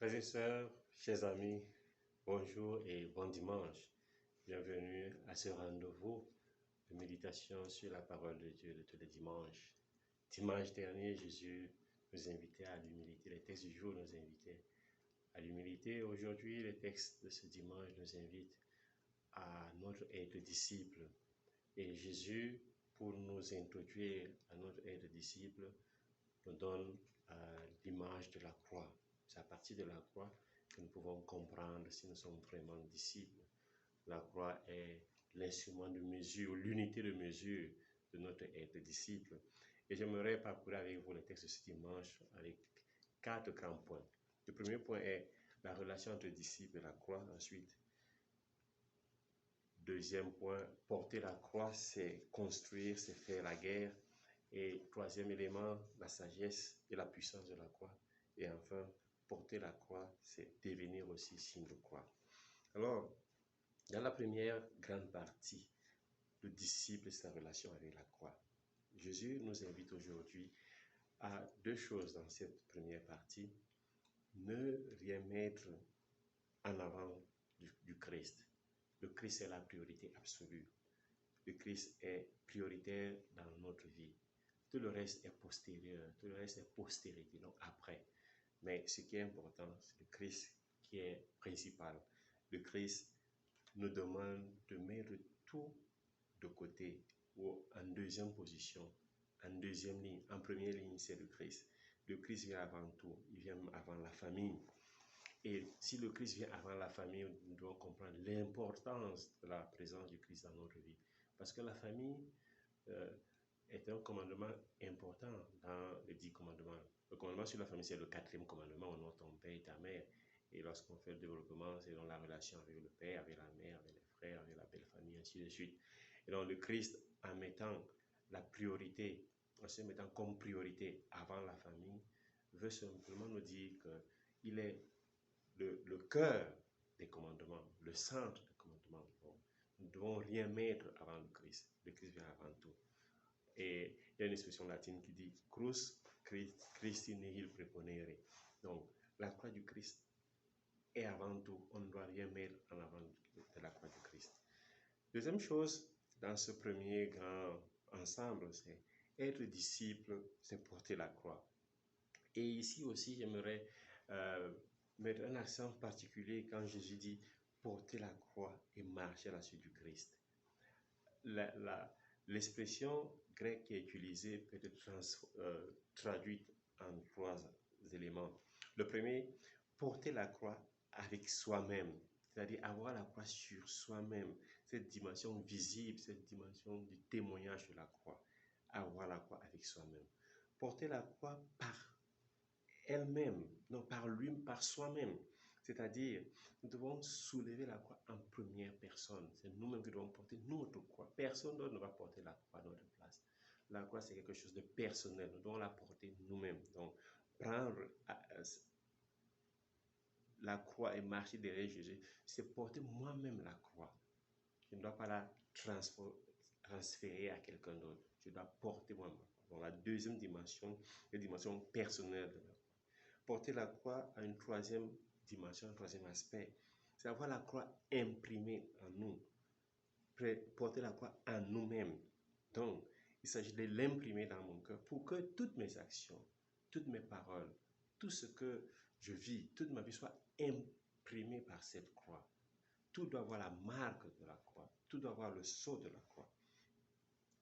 Frères et sœurs, chers amis, bonjour et bon dimanche. Bienvenue à ce rendez-vous de méditation sur la parole de Dieu de tous les dimanches. Dimanche dernier, Jésus nous invitait à l'humilité. Les textes du jour nous invitaient à l'humilité. Aujourd'hui, les textes de ce dimanche nous invitent à notre être disciple. Et Jésus, pour nous introduire à notre être disciple, nous donne l'image de la croix. C'est à partir de la croix que nous pouvons comprendre si nous sommes vraiment disciples. La croix est l'instrument de mesure, l'unité de mesure de notre être disciple. Et j'aimerais parcourir avec vous le texte de ce dimanche avec 4 grands points. Le premier point est la relation entre disciple et la croix. Ensuite, deuxième point, porter la croix, c'est construire, c'est faire la guerre. Et troisième élément, la sagesse et la puissance de la croix. Et enfin, porter la croix, c'est devenir aussi signe de croix. Alors, dans la première grande partie, le disciple et sa relation avec la croix. Jésus nous invite aujourd'hui à deux choses dans cette première partie. Ne rien mettre en avant du Christ. Le Christ est la priorité absolue. Le Christ est prioritaire dans notre vie. Tout le reste est postérieur, tout le reste est postérité, donc après. Mais ce qui est important, c'est le Christ qui est principal. Le Christ nous demande de mettre tout de côté ou en deuxième position, en deuxième ligne. En première ligne, c'est le Christ. Le Christ vient avant tout, il vient avant la famille. Et si le Christ vient avant la famille, nous devons comprendre l'importance de la présence du Christ dans notre vie. Parce que la famille est un commandement important dans les 10 commandements. Le commandement sur la famille, c'est le 4e commandement, honore ton père et ta mère. Et lorsqu'on fait le développement, c'est dans la relation avec le père, avec la mère, avec les frères, avec la belle famille, ainsi de suite. Et donc le Christ, en mettant la priorité, en se mettant comme priorité avant la famille, veut simplement nous dire qu'il est le cœur des commandements, le centre des commandements. Donc, nous ne devons rien mettre avant le Christ. Le Christ vient avant tout. Et il y a une expression latine qui dit Crus Christi nihil preponere. Donc, la croix du Christ est avant tout. On ne doit rien mettre en avant de la croix du Christ. Deuxième chose, dans ce premier grand ensemble, c'est être disciple, c'est porter la croix. Et ici aussi, j'aimerais mettre un accent particulier quand Jésus dit porter la croix et marcher à la suite du Christ. L'expression grecque qui est utilisée peut être traduite en 3 éléments. Le premier, porter la croix avec soi-même, c'est-à-dire avoir la croix sur soi-même, cette dimension visible, cette dimension du témoignage de la croix, avoir la croix avec soi-même. Porter la croix par elle-même, non, par lui, par soi-même. C'est-à-dire, nous devons soulever la croix en première personne. C'est nous-mêmes qui devons porter notre croix. Personne d'autre ne va porter la croix à notre place. La croix, c'est quelque chose de personnel. Nous devons la porter nous-mêmes. Donc, prendre la croix et marcher derrière Jésus, c'est porter moi-même la croix. Je ne dois pas la transférer à quelqu'un d'autre. Je dois porter moi-même. Donc, la deuxième dimension, la dimension personnelle de la croix. Porter la croix a une troisième dimension, un troisième aspect. C'est avoir la croix imprimée en nous. Porter la croix en nous-mêmes. Donc, il s'agit de l'imprimer dans mon cœur pour que toutes mes actions, toutes mes paroles, tout ce que je vis, toute ma vie soit imprimée par cette croix. Tout doit avoir la marque de la croix. Tout doit avoir le sceau de la croix.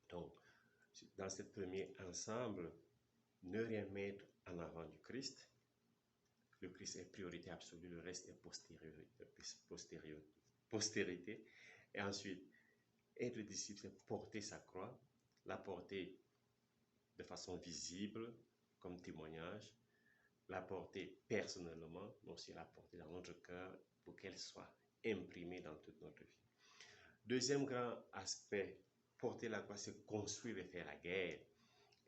Donc, dans ce premier ensemble, ne rien mettre en avant du Christ. Le Christ est priorité absolue, le reste est postérité. Et ensuite, être disciple, c'est porter sa croix, la porter de façon visible, comme témoignage, la porter personnellement, mais aussi la porter dans notre cœur pour qu'elle soit imprimée dans toute notre vie. Deuxième grand aspect, porter la croix, c'est construire et faire la guerre.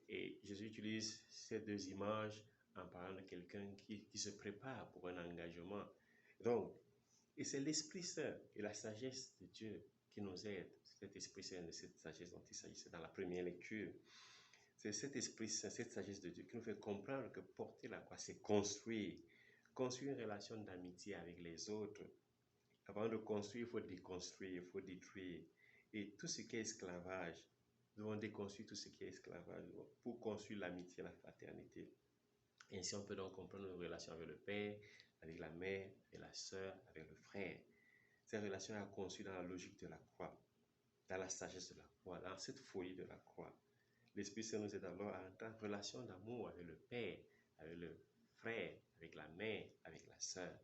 Et Jésus utilise ces deux images en parlant de quelqu'un qui se prépare pour un engagement. Donc, et c'est l'Esprit Saint et la sagesse de Dieu qui nous aide. Cet Esprit Saint et cette sagesse dont il s'agissait dans la première lecture. C'est cet Esprit Saint, cette sagesse de Dieu qui nous fait comprendre que porter la croix, c'est construire construire une relation d'amitié avec les autres. Avant de construire, il faut déconstruire, il faut détruire. Et tout ce qui est esclavage, nous devons déconstruire tout ce qui est esclavage pour construire l'amitié, la fraternité. Et ainsi, on peut donc comprendre nos relations avec le père, avec la mère, avec la sœur, avec le frère. Ces relations sont conçues dans la logique de la croix, dans la sagesse de la croix, dans cette folie de la croix. L'Esprit Saint nous aide alors à entrer en relation d'amour avec le père, avec le frère, avec la mère, avec la sœur.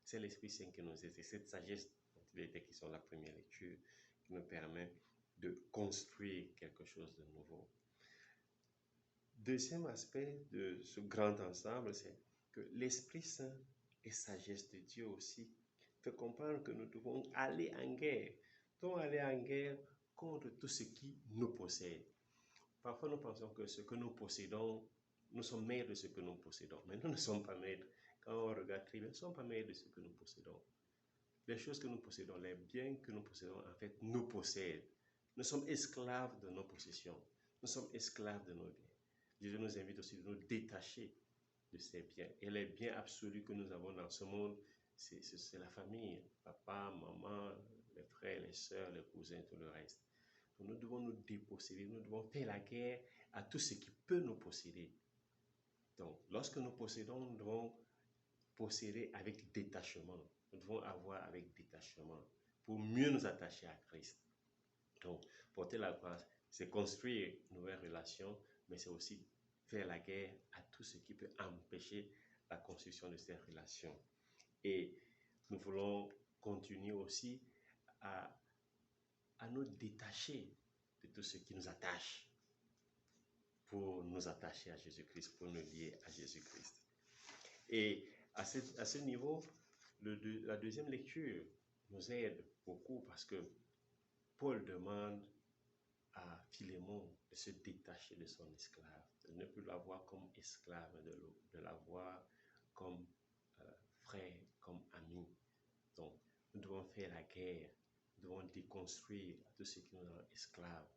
C'est l'Esprit Saint qui nous aide. C'est cette sagesse dont il était question la première lecture qui nous permet de construire quelque chose de nouveau. Deuxième aspect de ce grand ensemble, c'est que l'Esprit Saint et sagesse de Dieu aussi fait comprendre que nous devons aller en guerre. Nous devons aller en guerre contre tout ce qui nous possède. Parfois, nous pensons que ce que nous possédons, nous sommes maîtres de ce que nous possédons. Mais nous ne sommes pas maîtres. Quand on regarde très bien, nous ne sommes pas maîtres de ce que nous possédons. Les choses que nous possédons, les biens que nous possédons, en fait, nous possèdent. Nous sommes esclaves de nos possessions. Nous sommes esclaves de nos biens. Jésus nous invite aussi de nous détacher de ces biens. Et les biens absolus que nous avons dans ce monde, c'est la famille. Papa, maman, les frères, les sœurs, les cousins, tout le reste. Donc nous devons nous déposséder, nous devons faire la guerre à tout ce qui peut nous posséder. Donc, lorsque nous possédons, nous devons posséder avec détachement. Nous devons avoir avec détachement pour mieux nous attacher à Christ. Donc, porter la croix, c'est construire une nouvelle relation, mais c'est aussi faire la guerre à tout ce qui peut empêcher la construction de ces relations. Et nous voulons continuer aussi à nous détacher de tout ce qui nous attache pour nous attacher à Jésus-Christ, pour nous lier à Jésus-Christ. Et à ce niveau, la deuxième lecture nous aide beaucoup parce que Paul demande à Philémon de se détacher de son esclave, de ne plus la voir comme esclave, de la voir comme frère, comme ami. Donc, nous devons faire la guerre, nous devons déconstruire tout ce qui nous rend esclaves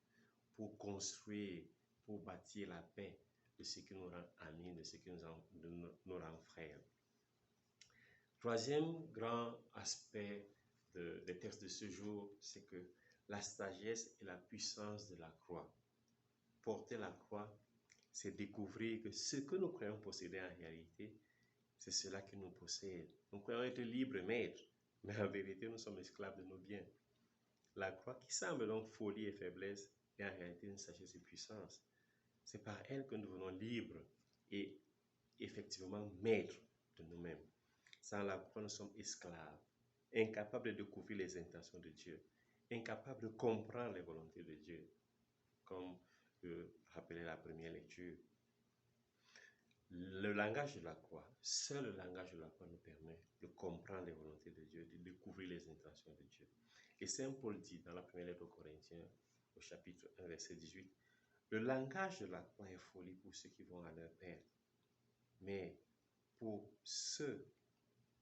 pour construire, pour bâtir la paix de ce qui nous rend amis, de ce qui nous rend frères. Troisième grand aspect des textes de ce jour, c'est que la sagesse et la puissance de la croix. Porter la croix, c'est découvrir que ce que nous croyons posséder en réalité, c'est cela qui nous possède. Nous croyons être libres maîtres, mais en vérité, nous sommes esclaves de nos biens. La croix qui semble donc folie et faiblesse est en réalité une sagesse et puissance. C'est par elle que nous devenons libres et effectivement maîtres de nous-mêmes. Sans la croix, nous sommes esclaves, incapables de découvrir les intentions de Dieu, incapables de comprendre les volontés de Dieu, comme rappelait la première lecture. Le langage de la croix, seul le langage de la croix nous permet de comprendre les volontés de Dieu, de découvrir les intentions de Dieu. Et Saint Paul dit dans la première lettre aux Corinthiens, au chapitre 1, verset 18, « Le langage de la croix est folie pour ceux qui vont à leur perte, mais pour ceux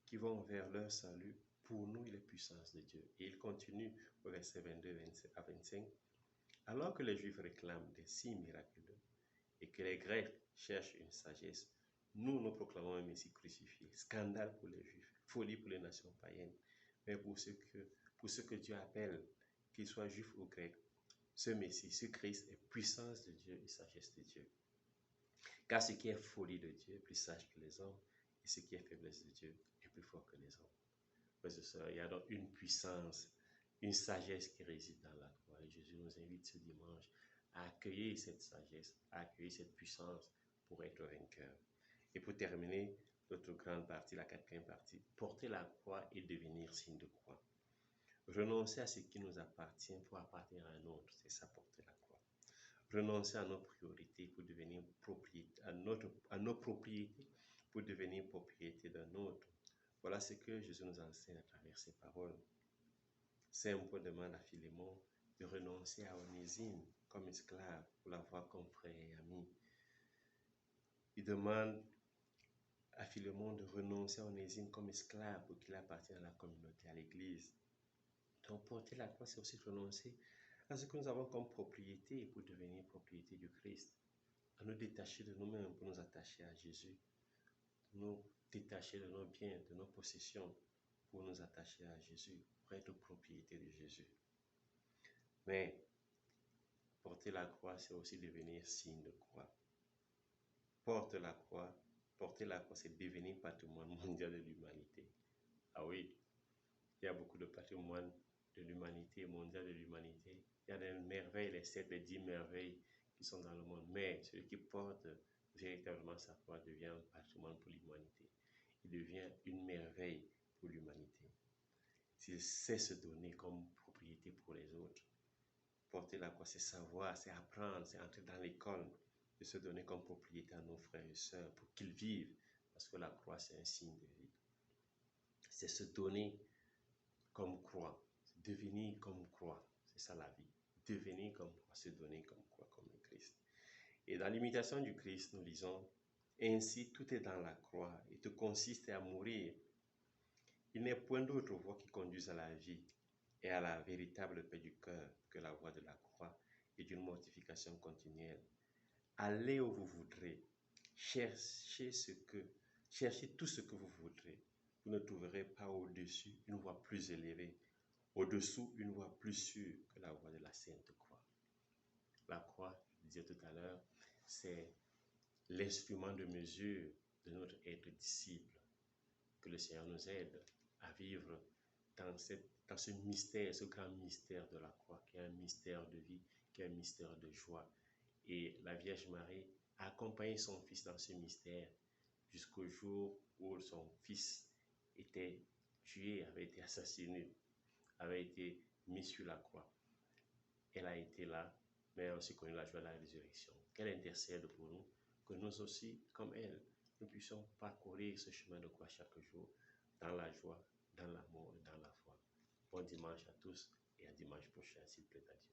qui vont vers leur salut, pour nous, il est puissance de Dieu. » Et il continue au verset 22 à 25. « Alors que les Juifs réclament des signes miraculeux et que les Grecs cherchent une sagesse, nous proclamons un Messie crucifié, scandale pour les Juifs, folie pour les nations païennes. Mais pour ceux que Dieu appelle, qu'ils soient Juifs ou Grecs, ce Messie, ce Christ est puissance de Dieu et sagesse de Dieu. Car ce qui est folie de Dieu est plus sage que les hommes, et ce qui est faiblesse de Dieu est plus fort que les hommes. Frères et sœurs, il y a donc une puissance, une sagesse qui réside dans la croix. Et Jésus nous invite ce dimanche à accueillir cette sagesse, à accueillir cette puissance pour être vainqueur. Et pour terminer, notre grande partie, la quatrième partie, porter la croix et devenir signe de croix. Renoncer à ce qui nous appartient pour appartenir à un autre, c'est ça, porter la croix. Renoncer à nos priorités pour devenir propriété, à nos propriétés pour devenir propriété d'un autre. Voilà ce que Jésus nous enseigne à travers ses paroles. Saint Paul demande à Philémon de renoncer à Onésime comme esclave pour l'avoir comme frère et ami. Il demande à Philémon de renoncer à Onésime comme esclave pour qu'il appartienne à la communauté, à l'Église. Donc porter la croix, c'est aussi renoncer à ce que nous avons comme propriété pour devenir propriété du Christ, à nous détacher de nous-mêmes pour nous attacher à Jésus, nous détacher de nos biens, de nos possessions, pour nous attacher à Jésus, pour être propriété de Jésus. Mais porter la croix, c'est aussi devenir signe de croix. Porter la croix, c'est devenir patrimoine mondial de l'humanité. Ah oui, il y a beaucoup de patrimoine de l'humanité, mondial de l'humanité. Il y a des merveilles, les 7, les 10 merveilles qui sont dans le monde. Mais celui qui porte véritablement sa croix devient un patrimoine pour l'humanité. Il devient une merveille pour l'humanité. S'il sait se donner comme propriété pour les autres, porter la croix, c'est savoir, c'est apprendre, c'est entrer dans l'école, de se donner comme propriété à nos frères et sœurs pour qu'ils vivent, parce que la croix, c'est un signe de vie. C'est se donner comme croix, devenir comme croix, c'est ça la vie. Devenir comme croix, se donner comme croix, comme le Christ. Et dans l'imitation du Christ, nous lisons, ainsi tout est dans la croix et tout consiste à mourir. Il n'est point d'autre voie qui conduise à la vie et à la véritable paix du cœur que la voie de la croix et d'une mortification continuelle. Allez où vous voudrez, cherchez tout ce que vous voudrez. Vous ne trouverez pas au-dessus une voie plus élevée, au-dessous une voie plus sûre que la voie de la Sainte Croix. La croix, je disais tout à l'heure, c'est l'instrument de mesure de notre être disciple. Que le Seigneur nous aide à vivre dans ce mystère, ce grand mystère de la croix, qui est un mystère de vie, qui est un mystère de joie. Et la Vierge Marie a accompagné son fils dans ce mystère jusqu'au jour où son fils était tué, avait été assassiné, avait été mis sur la croix. Elle a été là, mais elle a aussi connu la joie de la résurrection. Qu'elle intercède pour nous, que nous aussi, comme elle, nous puissions parcourir ce chemin de croix chaque jour, dans la joie, dans l'amour et dans la foi. Bon dimanche à tous et à dimanche prochain, s'il plaît à Dieu.